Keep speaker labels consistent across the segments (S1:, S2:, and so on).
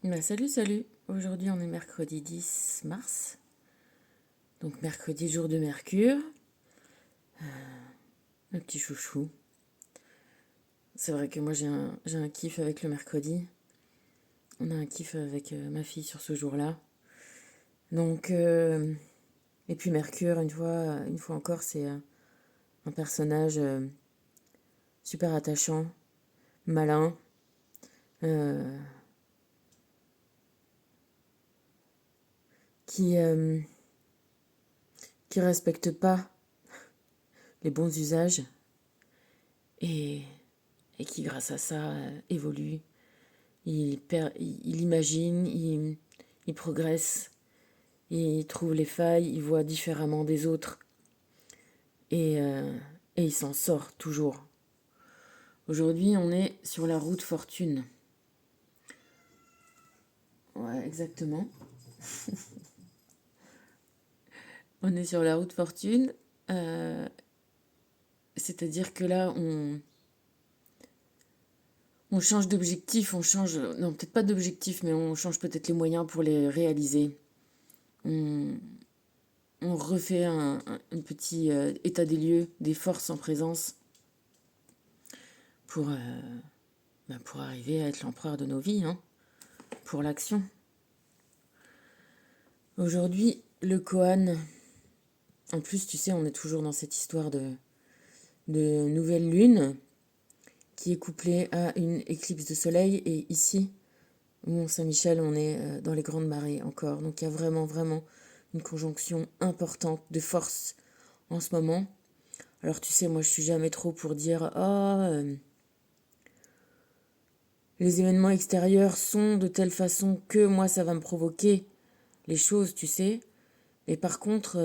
S1: Salut, salut. Aujourd'hui, on est mercredi 10 mars. Donc, mercredi, jour de Mercure. Le petit chouchou. C'est vrai que moi, j'ai un kiff avec le mercredi. On a un kiff avec ma fille sur ce jour-là. Donc, et puis Mercure, une fois encore, c'est un personnage super attachant, malin, euh, qui, euh, qui respecte pas les bons usages et, et qui, grâce à ça, évolue. Il imagine, il progresse, il trouve les failles, il voit différemment des autres et, euh, et il s'en sort toujours. Aujourd'hui, on est sur la route fortune. Ouais, exactement. On est sur la route fortune, euh, c'est-à-dire que là, on change d'objectif, on change, non, peut-être pas d'objectif, mais on change peut-être les moyens pour les réaliser. On, on refait un petit état des lieux, des forces en présence pour, pour arriver à être l'empereur de nos vies, hein, pour l'action. Aujourd'hui, le Kohan, en plus, tu sais, on est toujours dans cette histoire de nouvelle lune qui est couplée à une éclipse de soleil. Et ici, au Mont-Saint-Michel, on est dans les grandes marées encore. Donc il y a vraiment, vraiment une conjonction importante de force en ce moment. Alors tu sais, moi je suis jamais trop pour dire les événements extérieurs sont de telle façon que moi ça va me provoquer les choses, tu sais. Et par contre,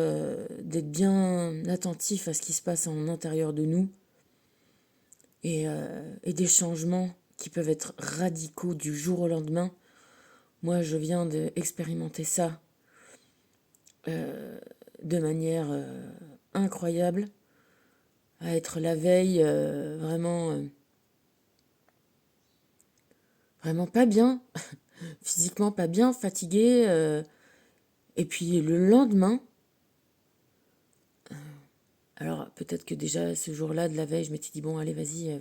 S1: d'être bien attentif à ce qui se passe en intérieur de nous et des changements qui peuvent être radicaux du jour au lendemain. Moi, je viens d'expérimenter ça de manière incroyable, à être la veille vraiment pas bien, physiquement pas bien, fatiguée. Et puis le lendemain, alors peut-être que déjà ce jour-là de la veille, je m'étais dit bon allez vas-y,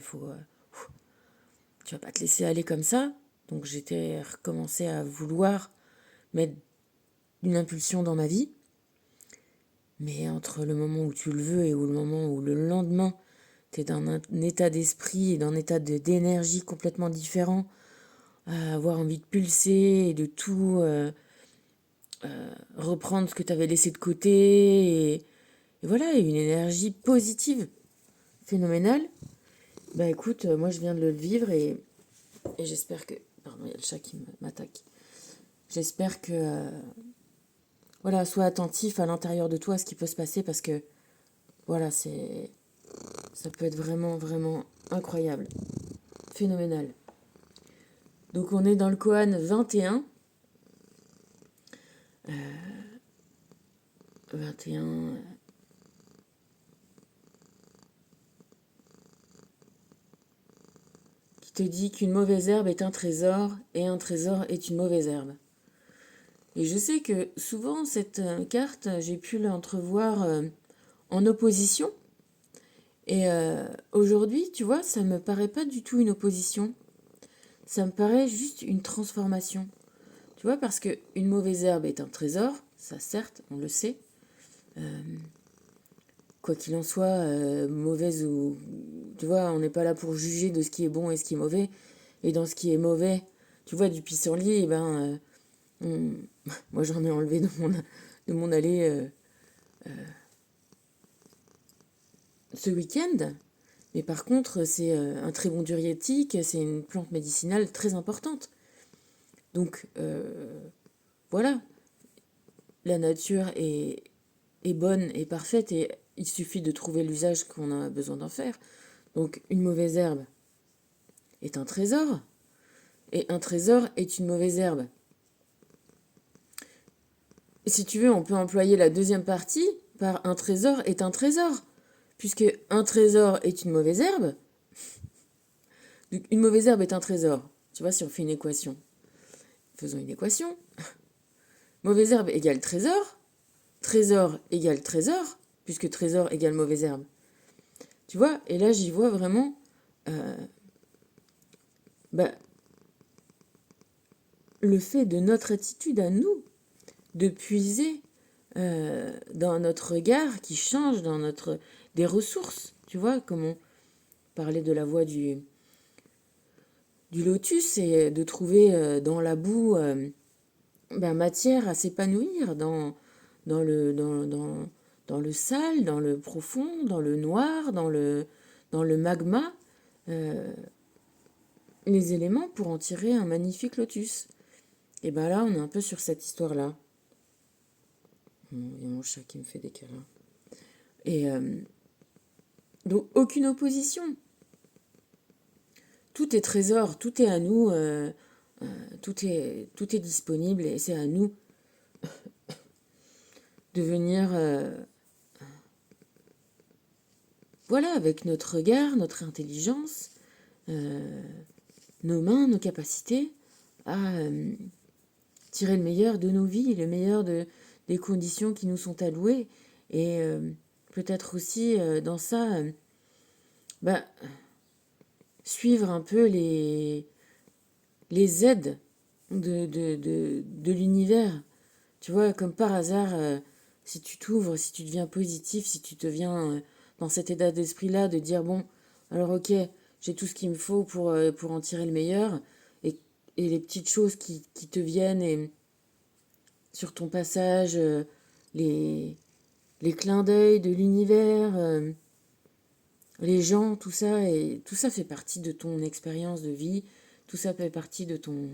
S1: tu vas pas te laisser aller comme ça. Donc j'étais recommencé à vouloir mettre une impulsion dans ma vie. Mais entre le moment où tu le veux et où le moment où le lendemain, tu es dans un état d'esprit et dans un état d'énergie complètement différent, à avoir envie de pulser et de tout reprendre ce que tu avais laissé de côté. Et voilà, une énergie positive, phénoménale. Bah écoute, moi je viens de le vivre et j'espère que... Pardon, il y a le chat qui m'attaque. J'espère que... voilà, sois attentif à l'intérieur de toi à ce qui peut se passer parce que... Voilà, ça peut être vraiment, vraiment incroyable. Phénoménal. Donc on est dans le Kohan 21. 21... qui te dit qu'une mauvaise herbe est un trésor et un trésor est une mauvaise herbe. Et je sais que souvent cette carte, j'ai pu l'entrevoir en opposition. Et aujourd'hui, tu vois, ça me paraît pas du tout une opposition. Ça me paraît juste une transformation. Tu vois, parce qu'une mauvaise herbe est un trésor, ça certes, on le sait. Quoi qu'il en soit, mauvaise ou... Tu vois, on n'est pas là pour juger de ce qui est bon et ce qui est mauvais. Et dans ce qui est mauvais, tu vois, du pissenlit, eh ben, moi j'en ai enlevé de mon allée ce week-end. Mais par contre, c'est un très bon diurétique, c'est une plante médicinale très importante. Donc, voilà, la nature est bonne et parfaite et il suffit de trouver l'usage qu'on a besoin d'en faire. Donc, une mauvaise herbe est un trésor et un trésor est une mauvaise herbe. Et si tu veux, on peut employer la deuxième partie par un trésor est un trésor. Puisque un trésor est une mauvaise herbe, donc une mauvaise herbe est un trésor. Tu vois, si on fait une équation. faisons une équation. Mauvaise herbe égale trésor. Trésor égale trésor, puisque trésor égale mauvaise herbe. Tu vois, et là j'y vois vraiment le fait de notre attitude à nous, de puiser dans notre regard qui change, dans des ressources, tu vois, comme on parlait de la voie du lotus, et de trouver dans la boue matière à s'épanouir, dans le sale, dans le profond, dans le noir, dans le magma, les éléments pour en tirer un magnifique lotus. Et ben là, on est un peu sur cette histoire-là. Il y a mon chat qui me fait des câlins. Et donc, aucune opposition. Tout est trésor, tout est à nous, tout est disponible, et c'est à nous de venir, voilà, avec notre regard, notre intelligence, nos mains, nos capacités, à tirer le meilleur de nos vies, le meilleur des conditions qui nous sont allouées, et peut-être aussi dans ça, suivre un peu les aides de l'univers. Tu vois, comme par hasard, si tu t'ouvres, si tu deviens positif, si tu deviens dans cet état d'esprit-là, de dire, bon, alors ok, j'ai tout ce qu'il me faut pour en tirer le meilleur, et les petites choses qui te viennent, et sur ton passage, les clins d'œil de l'univers, les gens, tout ça, et tout ça fait partie de ton expérience de vie, tout ça fait partie de ton...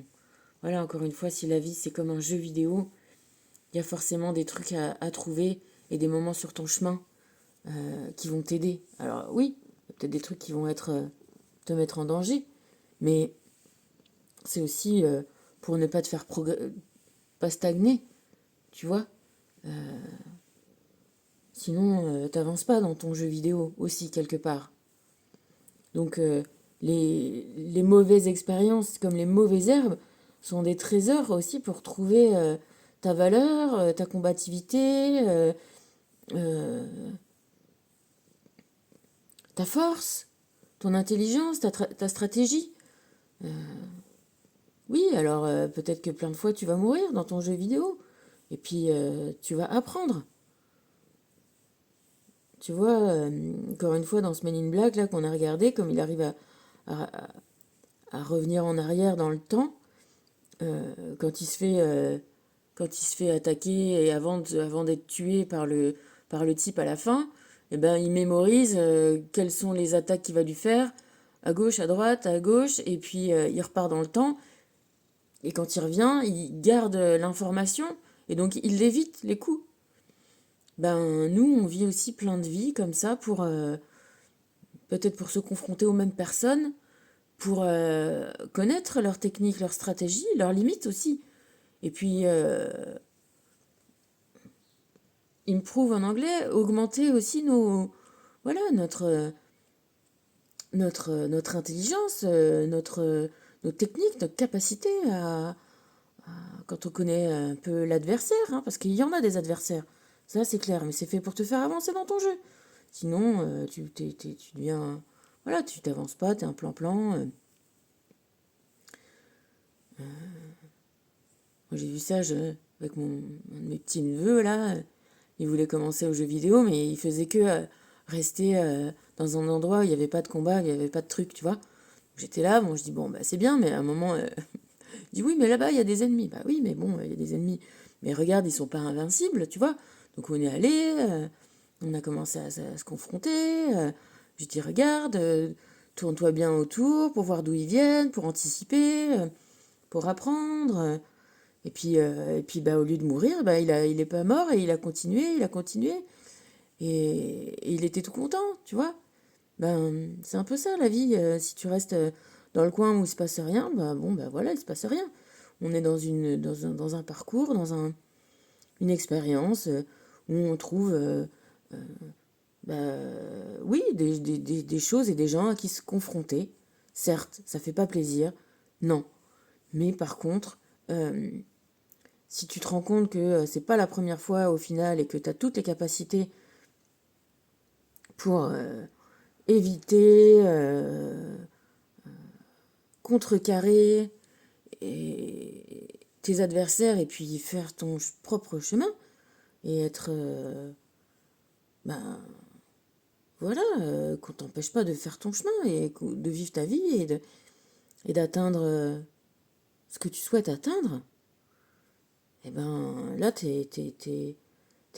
S1: Voilà, encore une fois, si la vie c'est comme un jeu vidéo, il y a forcément des trucs à trouver, et des moments sur ton chemin qui vont t'aider. Alors oui, il y a peut-être des trucs qui vont te mettre en danger, mais c'est aussi pour ne pas te faire pas stagner, tu vois. Sinon, t'avances pas dans ton jeu vidéo aussi, quelque part. Donc, les mauvaises expériences, comme les mauvaises herbes, sont des trésors aussi pour trouver ta valeur, ta combativité, ta force, ton intelligence, ta stratégie. Oui, alors peut-être que plein de fois tu vas mourir dans ton jeu vidéo, et puis tu vas apprendre. Tu vois, encore une fois, dans ce Men in Black là qu'on a regardé, comme il arrive à revenir en arrière dans le temps, quand il se fait attaquer, et avant d'être tué par le type à la fin, eh ben, il mémorise quelles sont les attaques qu'il va lui faire, à gauche, à droite, à gauche, et puis il repart dans le temps, et quand il revient, il garde l'information, et donc il évite les coups. Ben, nous, on vit aussi plein de vies comme ça, peut-être pour se confronter aux mêmes personnes, pour connaître leurs techniques, leurs stratégies, leurs limites aussi. Et puis, improve en anglais, augmenter aussi voilà, notre intelligence, nos techniques, notre capacité quand on connaît un peu l'adversaire, hein, parce qu'il y en a des adversaires, ça c'est clair, mais c'est fait pour te faire avancer dans ton jeu. Sinon, tu deviens... Voilà, tu t'avances pas, t'es un plan-plan. Moi, j'ai vu ça avec un de mes petits neveux, là. Il voulait commencer aux jeux vidéo, mais il faisait que rester dans un endroit où il n'y avait pas de combat, il n'y avait pas de truc, tu vois. J'étais là, bon, je dis, bon, bah c'est bien, mais à un moment, je dis, oui, mais là-bas, il y a des ennemis. Bah oui, mais bon, il y a des ennemis. Mais regarde, ils sont pas invincibles, tu vois. Donc on est allé, on a commencé à se confronter. Je dis, regarde, tourne-toi bien autour pour voir d'où ils viennent, pour anticiper, pour apprendre. Et puis bah, au lieu de mourir, bah, il est pas mort, et il a continué. Et il était tout content, tu vois. Ben, c'est un peu ça la vie. Si tu restes dans le coin où il se passe rien, bah bon, bah voilà, il se passe rien. On est dans un parcours, une expérience où on trouve, bah, oui, des choses et des gens à qui se confronter. Certes, ça fait pas plaisir, non. Mais par contre, euh, si tu te rends compte que c'est pas la première fois au final et que tu as toutes les capacités pour éviter, contrecarrer tes adversaires et puis faire ton propre chemin et être, ben voilà, qu'on t'empêche pas de faire ton chemin et de vivre ta vie et d'atteindre ce que tu souhaites atteindre, et ben là t'es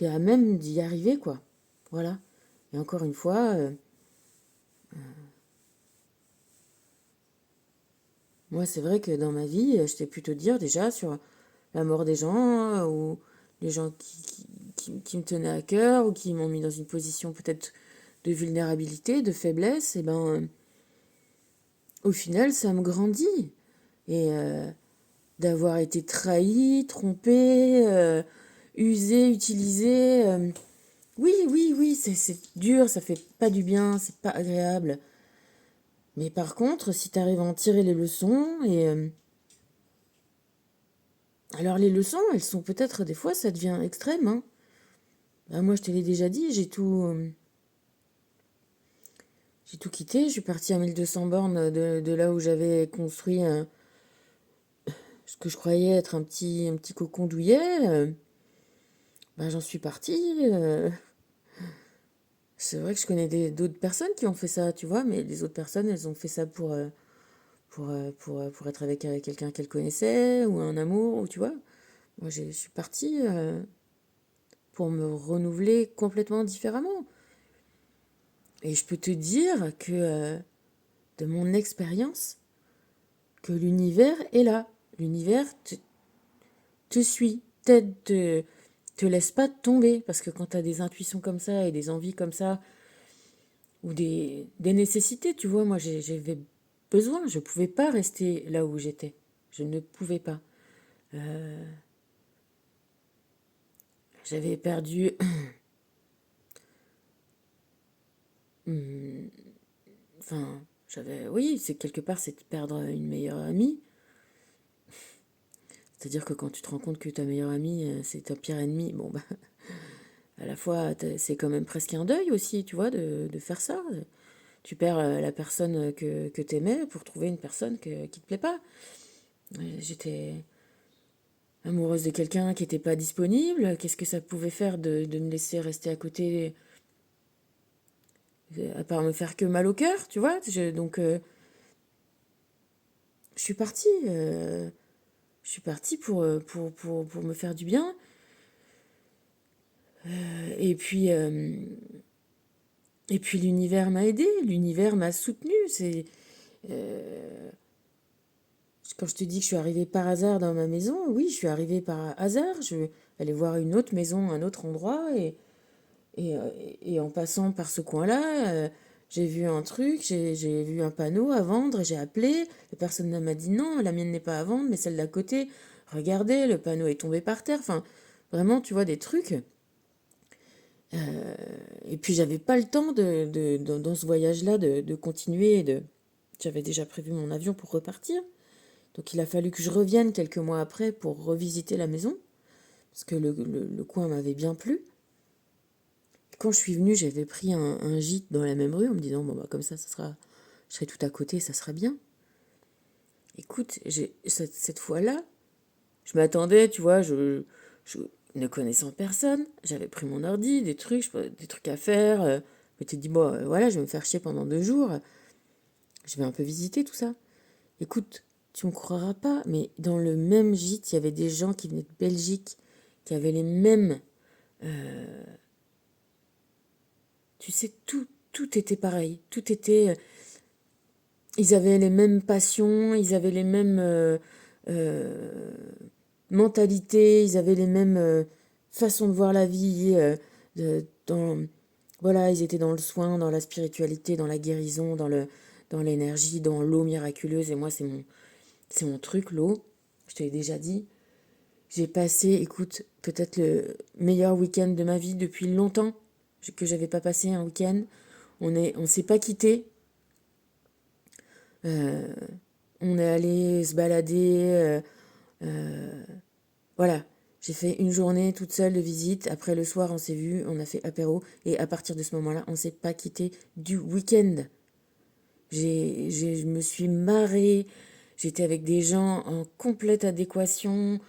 S1: à même d'y arriver quoi. Voilà. Et encore une fois, moi c'est vrai que dans ma vie, je t'ai pu te dire déjà sur la mort des gens ou les gens qui me tenaient à cœur ou qui m'ont mis dans une position peut-être de vulnérabilité, de faiblesse, et ben au final ça me grandit. Et d'avoir été trahi, trompé, usé, utilisé. Oui, oui, oui, c'est dur, ça fait pas du bien, c'est pas agréable. Mais par contre, si t'arrives à en tirer les leçons, et alors les leçons, elles sont peut-être des fois, ça devient extrême. Hein. Bah, moi, je te l'ai déjà dit, j'ai tout quitté. Je suis partie à 1200 bornes de là où j'avais construit ce que je croyais être un petit cocon douillet. Bah, j'en suis partie. C'est vrai que je connais d'autres personnes qui ont fait ça, tu vois, mais les autres personnes, elles ont fait ça pour être avec quelqu'un qu'elles connaissaient, ou un amour, ou tu vois. Moi, je suis partie pour me renouveler complètement différemment. Et je peux te dire que, de mon expérience, que l'univers est là. L'univers te suit, t'aide, te laisse pas tomber. Parce que quand tu as des intuitions comme ça et des envies comme ça, ou des nécessités, tu vois, moi j'avais besoin, je pouvais pas rester là où j'étais. Je ne pouvais pas. J'avais perdu, enfin, oui, c'est quelque part, c'est de perdre une meilleure amie. C'est-à-dire que quand tu te rends compte que ta meilleure amie, c'est ta pire ennemie, bon, bah, à la fois, c'est quand même presque un deuil aussi, tu vois, de faire ça. Tu perds la personne que t'aimais pour trouver une personne qui te plaît pas. J'étais amoureuse de quelqu'un qui n'était pas disponible. Qu'est-ce que ça pouvait faire de me laisser rester à côté, à part me faire que mal au cœur, tu vois. Donc, je suis partie. Je suis partie pour me faire du bien. Et puis, euh, et puis l'univers m'a aidée, l'univers m'a soutenue. Quand je te dis que je suis arrivée par hasard dans ma maison, oui, je suis arrivée par hasard. Je allais voir une autre maison, un autre endroit, et en passant par ce coin-là, j'ai vu un truc, j'ai vu un panneau à vendre, j'ai appelé, la personne m'a dit non, la mienne n'est pas à vendre, mais celle d'à côté, regardez, le panneau est tombé par terre, enfin, vraiment, tu vois, des trucs. Et puis, j'avais pas le temps dans ce voyage-là de continuer, j'avais déjà prévu mon avion pour repartir, donc il a fallu que je revienne quelques mois après pour revisiter la maison, parce que le coin m'avait bien plu. Quand je suis venue, j'avais pris un gîte dans la même rue en me disant, bon, bah, comme ça je serai tout à côté, ça sera bien. Écoute, cette fois-là, je m'attendais, tu vois, je ne connaissant personne, j'avais pris mon ordi, des trucs à faire. Je m'étais dit, bon, voilà, je vais me faire chier pendant 2 jours, je vais un peu visiter tout ça. Écoute, tu me croiras pas, mais dans le même gîte, il y avait des gens qui venaient de Belgique, qui avaient les mêmes. Tu sais, tout était pareil. Tout était. Ils avaient les mêmes passions, ils avaient les mêmes euh, mentalités, ils avaient les mêmes façons de voir la vie. Voilà, ils étaient dans le soin, dans la spiritualité, dans la guérison, dans l'énergie, dans l'eau miraculeuse. Et moi, c'est mon truc, l'eau. Je te l'ai déjà dit. J'ai passé, écoute, peut-être le meilleur week-end de ma vie depuis longtemps que j'avais pas passé un week-end. On s'est pas quitté. On est allé se balader Voilà, j'ai fait une journée toute seule de visite. Après, le soir, on s'est vu, on a fait apéro. Et à partir de ce moment-là, on ne s'est pas quitté du week-end. Je me suis marrée. J'étais avec des gens en complète adéquation.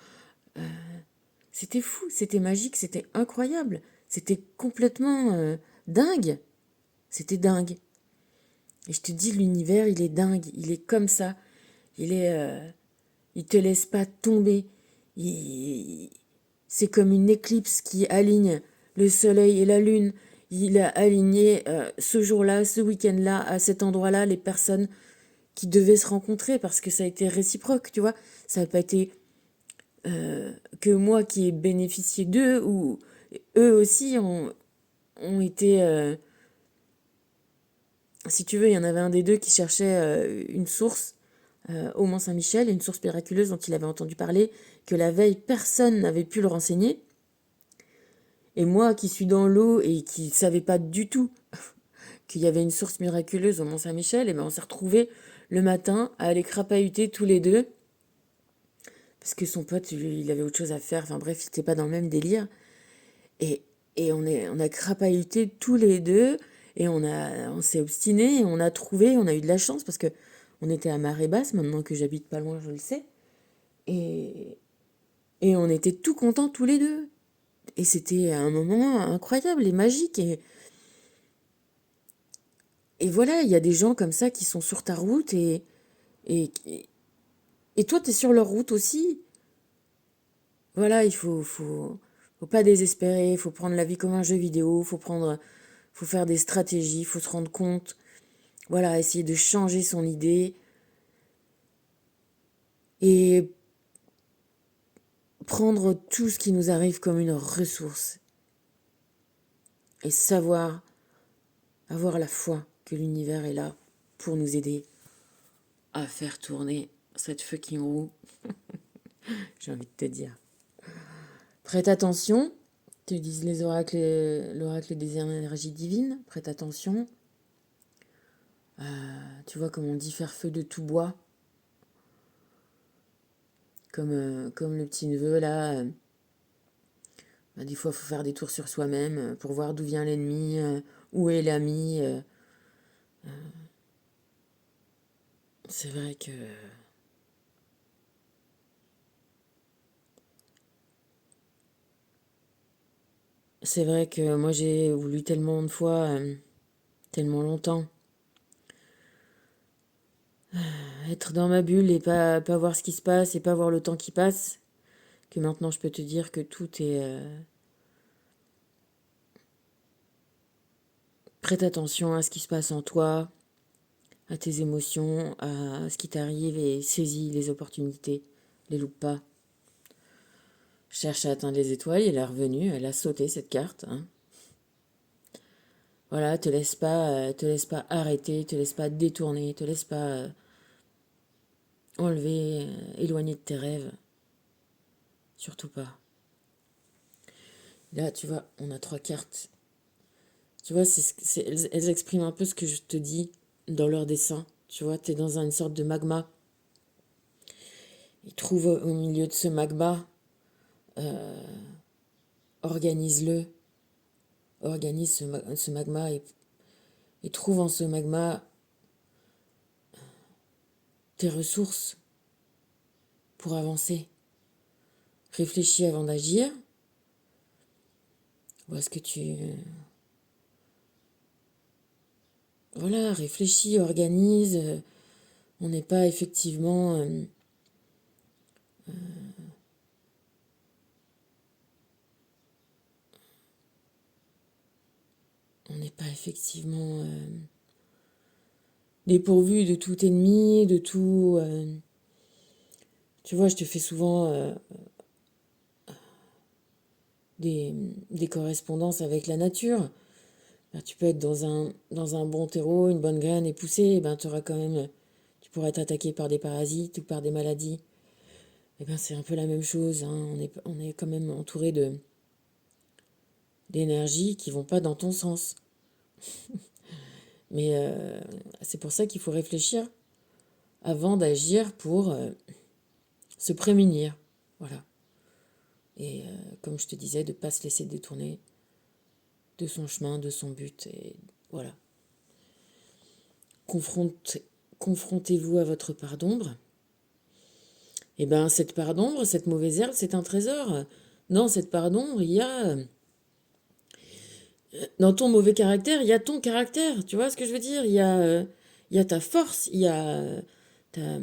S1: C'était fou, c'était magique, c'était incroyable. C'était complètement dingue. C'était dingue. Et je te dis, l'univers, il est dingue. Il est comme ça. Il te laisse pas tomber. C'est comme une éclipse qui aligne le soleil et la lune. Il a aligné ce jour-là, ce week-end-là, à cet endroit-là, les personnes qui devaient se rencontrer parce que ça a été réciproque, tu vois. Ça n'a pas été que moi qui ai bénéficié d'eux ou eux aussi ont été... si tu veux, il y en avait un des deux qui cherchait une source au Mont-Saint-Michel, une source miraculeuse dont il avait entendu parler, que la veille, personne n'avait pu le renseigner. Et moi, qui suis dans l'eau et qui ne savais pas du tout qu'il y avait une source miraculeuse au Mont-Saint-Michel, et ben on s'est retrouvés le matin à aller crapahuter tous les deux, parce que son pote, il avait autre chose à faire, enfin bref, il n'était pas dans le même délire. Et, et on a crapahuté tous les deux, et on s'est obstiné, et on a trouvé, on a eu de la chance, parce que on était à marée basse, maintenant que j'habite pas loin, je le sais. Et, et on était tout contents tous les deux. Et c'était un moment incroyable et magique. Et voilà, il y a des gens comme ça qui sont sur ta route et, et toi, tu es sur leur route aussi. Voilà, faut pas désespérer, il faut prendre la vie comme un jeu vidéo, faut faire des stratégies, il faut se rendre compte. Voilà, essayer de changer son idée et prendre tout ce qui nous arrive comme une ressource et savoir avoir la foi que l'univers est là pour nous aider à faire tourner cette fucking roue, j'ai envie de te dire. Prête attention, te disent les oracles, l'oracle des énergies divines, prête attention. Tu vois, comme on dit, faire feu de tout bois, comme le petit neveu là. Des fois, il faut faire des tours sur soi-même pour voir d'où vient l'ennemi, où est l'ami. C'est vrai que moi j'ai voulu tellement de fois, tellement longtemps, être dans ma bulle et pas voir ce qui se passe et pas voir le temps qui passe, que maintenant je peux te dire que tout est... prête attention à ce qui se passe en toi, à tes émotions, à ce qui t'arrive et saisis les opportunités, les loupe pas. Cherche à atteindre les étoiles, elle est revenue, elle a sauté cette carte. Hein. Voilà, te laisse pas arrêter, te laisse pas détourner, te laisse pas enlever, éloigner de tes rêves. Surtout pas. Là, tu vois, on a 3 cartes. Tu vois, elles expriment un peu ce que je te dis dans leur dessin. Tu vois, t'es dans une sorte de magma. Ils trouvent au milieu de ce magma, organise-le, organise ce magma et trouve en ce magma tes ressources pour avancer. Réfléchis avant d'agir. Ou est-ce que tu... Voilà, réfléchis, organise. On n'est pas effectivement... on n'est pas effectivement dépourvu de tout ennemi, de tout... tu vois, je te fais souvent des correspondances avec la nature. Ben, tu peux être dans un bon terreau, une bonne graine et pousser, et ben, t'auras quand même, tu pourras être attaqué par des parasites ou par des maladies. Et ben, c'est un peu la même chose. Hein. On est quand même entouré d'énergies qui vont pas dans ton sens. Mais c'est pour ça qu'il faut réfléchir avant d'agir pour se prémunir. Voilà. Et comme je te disais, de ne pas se laisser détourner de son chemin, de son but. Et voilà. Confrontez-vous à votre part d'ombre. Et bien, cette part d'ombre, cette mauvaise herbe, c'est un trésor. Dans cette part d'ombre, il y a... Dans ton mauvais caractère, il y a ton caractère. Tu vois ce que je veux dire? Il y a ta force, il y a ta,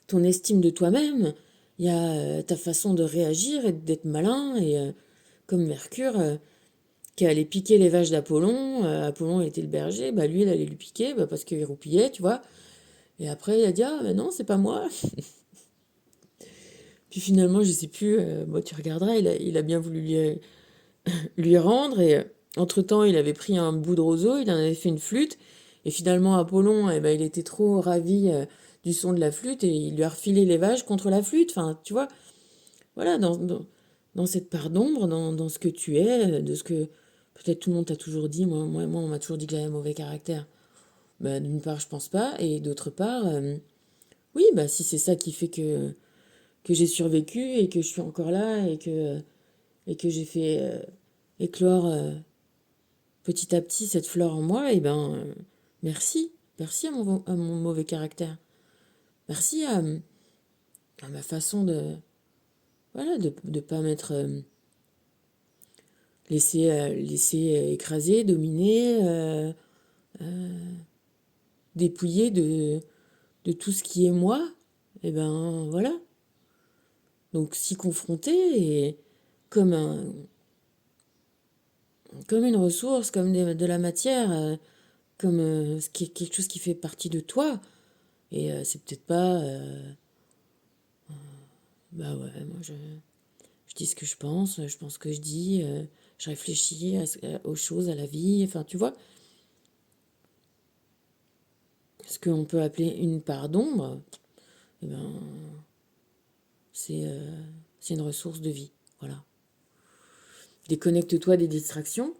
S1: ton estime de toi-même, il y a ta façon de réagir et d'être malin. Et comme Mercure, qui allait piquer les vaches d'Apollon. Apollon était le berger, bah lui, il allait lui piquer parce qu'il roupillait, tu vois. Et après, il a dit, ah, mais non, c'est pas moi. Puis finalement, je sais plus, moi, tu regarderas, il a bien voulu lui rendre. Et entre-temps, il avait pris un bout de roseau, il en avait fait une flûte. Et finalement, Apollon, eh ben, il était trop ravi du son de la flûte et il lui a refilé les vaches contre la flûte. Enfin, tu vois, voilà, dans cette part d'ombre, dans ce que tu es, de ce que peut-être tout le monde t'a toujours dit. Moi, on m'a toujours dit que j'avais un mauvais caractère. Bah, d'une part, je pense pas. Et d'autre part, oui, bah, si c'est ça qui fait que j'ai survécu et que je suis encore là et que j'ai fait éclore petit à petit cette fleur en moi, et ben merci. Merci à mon mauvais caractère. Merci à ma façon de voilà de pas m'être laissé écraser, dominer, dépouiller de tout ce qui est moi. Et ben voilà. Donc s'y confronter et comme comme une ressource, comme de la matière, comme quelque chose qui fait partie de toi. Et c'est peut-être pas bah ouais, je dis ce que je pense ce que je dis, je réfléchis aux choses, à la vie, enfin tu vois, ce qu'on peut appeler une part d'ombre, eh ben, c'est euh, c'est une ressource de vie, voilà. Déconnecte-toi des distractions,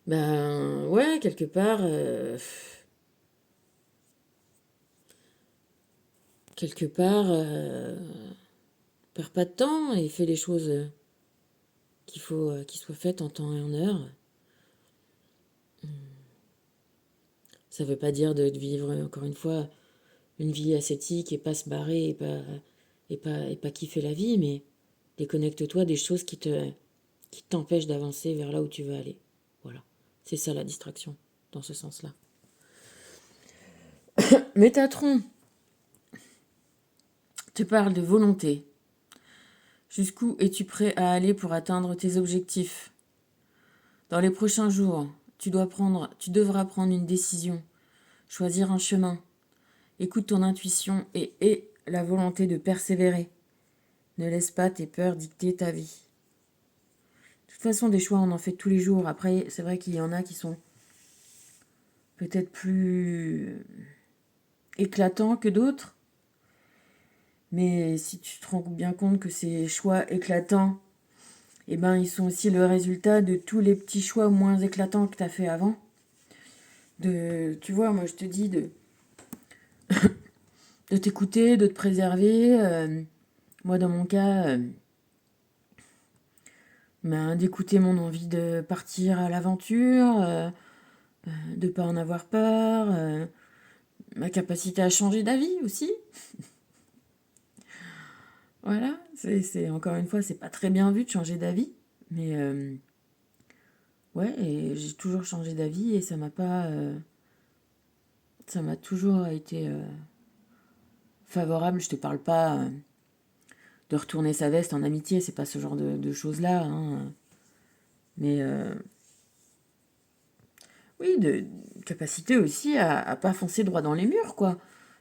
S1: ben ouais, quelque part, perds pas de temps et fais les choses qu'il faut qu'ils soient faites en temps et en heure. Ça veut pas dire de vivre, encore une fois, une vie ascétique et pas se barrer et pas kiffer la vie, mais déconnecte-toi des choses qui t'empêchent d'avancer vers là où tu veux aller. Voilà. C'est ça la distraction, dans ce sens-là. Métatron te parle de volonté. Jusqu'où es-tu prêt à aller pour atteindre tes objectifs? Dans les prochains jours, tu devras prendre une décision, choisir un chemin. Écoute ton intuition et aie la volonté de persévérer. Ne laisse pas tes peurs dicter ta vie. De toute façon, des choix, on en fait tous les jours. Après, c'est vrai qu'il y en a qui sont peut-être plus éclatants que d'autres. Mais si tu te rends bien compte que ces choix éclatants, eh ben, ils sont aussi le résultat de tous les petits choix moins éclatants que tu as fait avant. Tu vois, moi je te dis de t'écouter, de te préserver. Moi, dans mon cas, d'écouter mon envie de partir à l'aventure, de pas en avoir peur, ma capacité à changer d'avis aussi. Voilà, c'est encore une fois, c'est pas très bien vu de changer d'avis, mais ouais, et j'ai toujours changé d'avis et ça m'a toujours été favorable. Je te parle pas de retourner sa veste en amitié, c'est pas ce genre de choses-là, hein, mais oui, de capacité aussi à pas foncer droit dans les murs, quoi,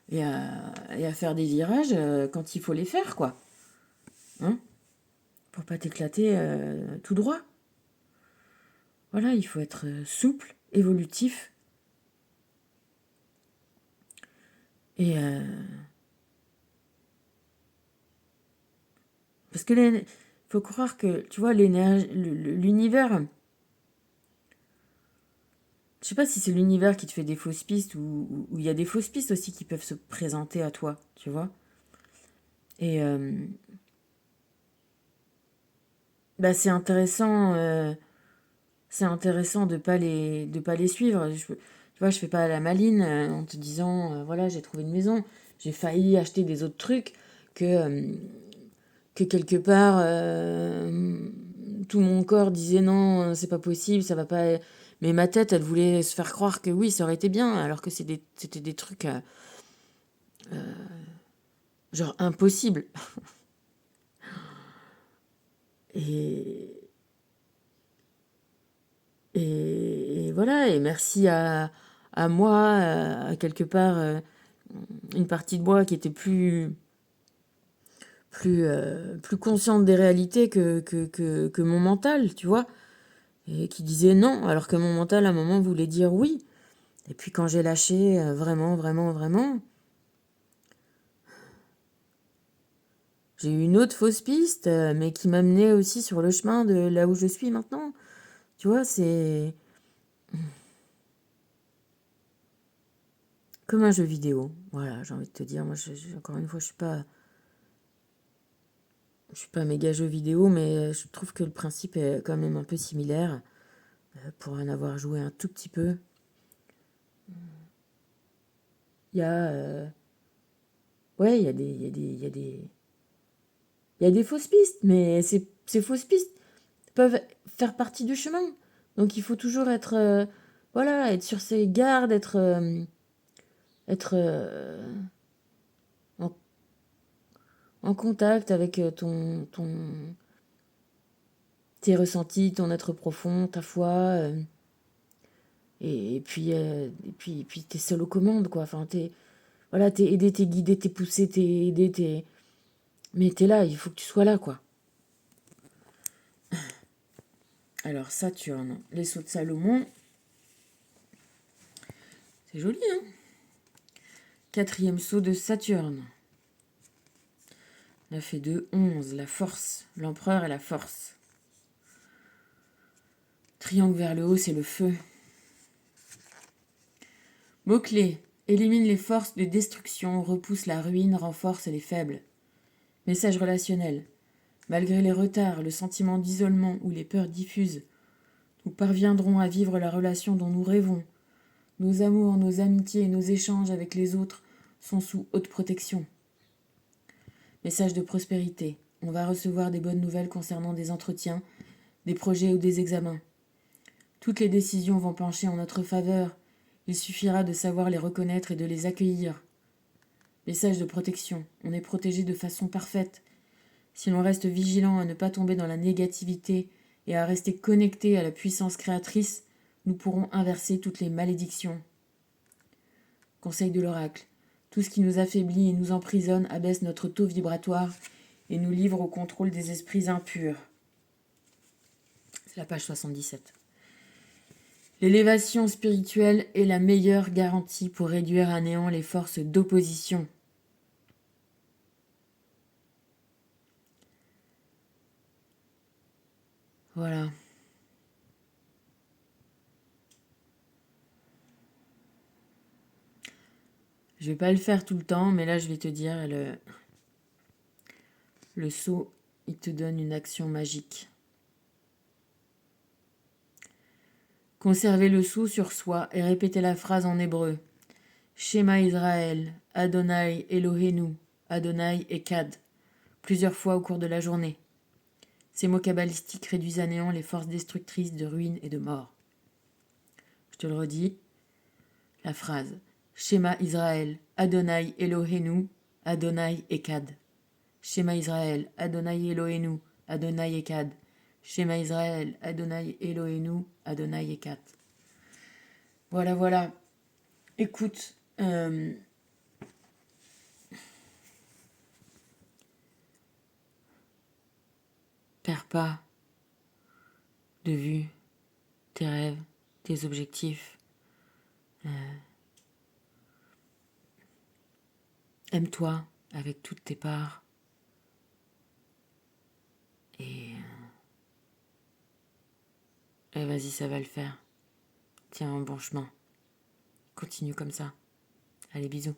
S1: et à faire des virages quand il faut les faire, quoi, hein, pour pas t'éclater tout droit. Voilà, il faut être souple, évolutif, et parce que faut croire que, tu vois, l'énergie, l'univers, je sais pas si c'est l'univers qui te fait des fausses pistes ou il y a des fausses pistes aussi qui peuvent se présenter à toi, tu vois. Et bah, c'est intéressant de pas les suivre. Tu vois, je fais pas la maline en te disant, voilà, j'ai trouvé une maison, j'ai failli acheter des autres trucs que, euh, que quelque part, tout mon corps disait non, c'est pas possible, ça va pas. Mais ma tête, elle voulait se faire croire que oui, ça aurait été bien, alors que c'était des trucs genre impossibles. Et, et voilà, et merci à moi, à quelque part, une partie de moi qui était plus consciente des réalités que mon mental, tu vois, et qui disait non, alors que mon mental, à un moment, voulait dire oui. Et puis quand j'ai lâché, vraiment, vraiment, vraiment, j'ai eu une autre fausse piste, mais qui m'amenait aussi sur le chemin de là où je suis maintenant. Tu vois, c'est comme un jeu vidéo. Voilà, j'ai envie de te dire, moi, encore une fois, je suis pas méga jeu vidéo, mais je trouve que le principe est quand même un peu similaire, pour en avoir joué un tout petit peu. Il y a, ouais, il y a des fausses pistes, mais ces fausses pistes peuvent faire partie du chemin. Donc il faut toujours être, voilà, être sur ses gardes, être en, en contact avec tes ressentis, ton être profond, ta foi. Et puis t'es seul aux commandes, quoi. Enfin, voilà, t'es aidé, t'es guidé, t'es poussé, t'es aidé, mais t'es là, il faut que tu sois là, quoi. Alors, Saturne, les sauts de Salomon, c'est joli, hein? Quatrième saut de Saturne. 9 et 2, 11, la force. L'empereur et la force. Triangle vers le haut, c'est le feu. Mots-clés. Élimine les forces de destruction, repousse la ruine, renforce les faibles. Message relationnel. Malgré les retards, le sentiment d'isolement ou les peurs diffusent, nous parviendrons à vivre la relation dont nous rêvons. Nos amours, nos amitiés et nos échanges avec les autres sont sous haute protection. Message de prospérité. On va recevoir des bonnes nouvelles concernant des entretiens, des projets ou des examens. Toutes les décisions vont pencher en notre faveur. Il suffira de savoir les reconnaître et de les accueillir. Message de protection. On est protégé de façon parfaite. Si l'on reste vigilant à ne pas tomber dans la négativité et à rester connecté à la puissance créatrice, nous pourrons inverser toutes les malédictions. Conseil de l'oracle. Tout ce qui nous affaiblit et nous emprisonne abaisse notre taux vibratoire et nous livre au contrôle des esprits impurs. C'est la page 77. L'élévation spirituelle est la meilleure garantie pour réduire à néant les forces d'opposition. Voilà. Je vais pas le faire tout le temps, mais là je vais te dire, le sceau, il te donne une action magique. Conservez le sceau sur soi et répétez la phrase en hébreu. Shema Israël, Adonai Eloheinu, Adonai Echad, plusieurs fois au cours de la journée. Ces mots kabbalistiques réduisent à néant les forces destructrices de ruine et de mort. Je te le redis, la phrase. Shema Israël, Adonai Eloheinu, Adonai Echad. Shema Israël, Adonai Eloheinu, Adonai Echad. Shema Israël, Adonai Eloheinu, Adonai Echad. Voilà, voilà. Écoute, perds pas de vue tes rêves, tes objectifs. Aime-toi avec toutes tes parts. Et, vas-y, ça va le faire. Tiens un bon chemin. Continue comme ça. Allez, bisous.